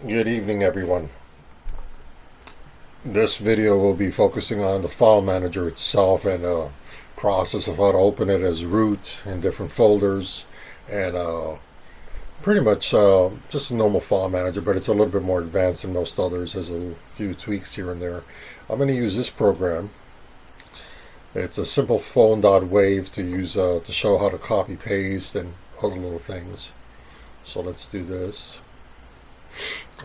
Good evening, everyone. This video will be focusing on the file manager itself and the process of how to open it as root in different folders, and pretty much just a normal file manager, but it's a little bit more advanced than most others. There's a few tweaks here and there. I'm going to use this program. It's a simple phone.wave to use to show how to copy paste and other little things. So let's do this.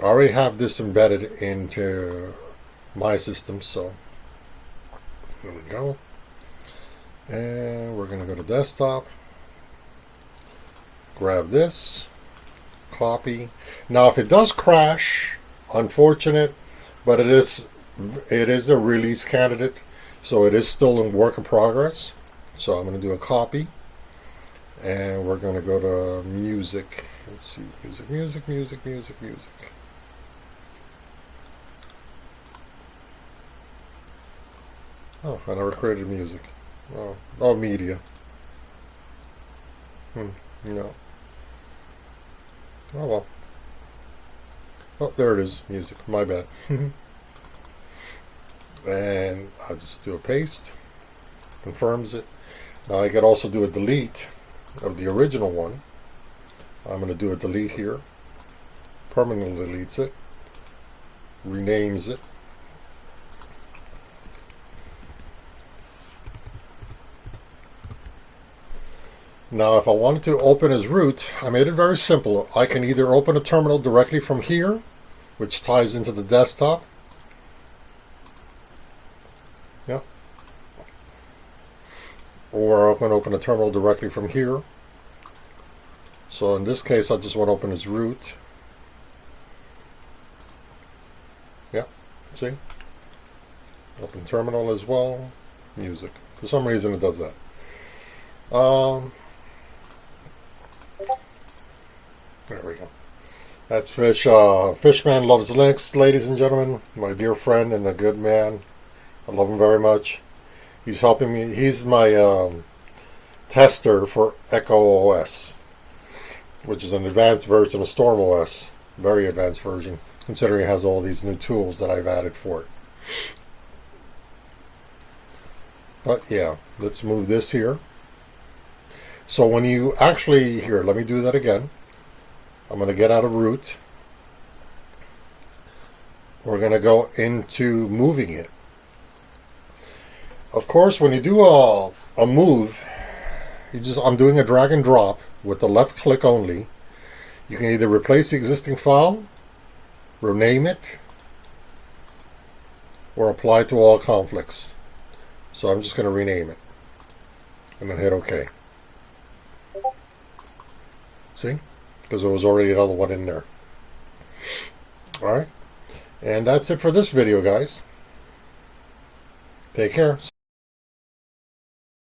I already have this embedded into my system, so here we go. And we're going to go to desktop, grab this, copy. Now if it does crash, unfortunate, but it is a release candidate, so it is still in work in progress. So I'm going to do a copy, and we're going to go to music. Let's see, music. Oh, I never created music. Oh, media. No. Oh well. Oh, there it is, music. My bad. And I'll just do a paste. Confirms it. Now I could also do a delete of the original one. I'm going to do a delete here. Permanently deletes it. Renames it. Now if I wanted to open as root, I made it very simple. I can either open a terminal directly from here, which ties into the desktop. Yeah. Or I can open a terminal directly from here. So in this case, I just want to open as root. Yeah, see? Open terminal as well. Music. For some reason it does that. There we go. That's Fish. Fishman loves Linux, ladies and gentlemen. My dear friend and a good man. I love him very much. He's helping me. He's my tester for Echo OS, which is an advanced version of Storm OS. Very advanced version, considering it has all these new tools that I've added for it. But yeah, let's move this here. So when you actually, here, let me do that again. I'm going to get out of root. We're going to go into moving it. Of course, when you do a move, I'm doing a drag and drop with the left click only. You can either replace the existing file, rename it, or apply to all conflicts. So I'm just going to rename it and then hit OK. See? Because there was already another one in there. Alright. And that's it for this video, guys. Take care.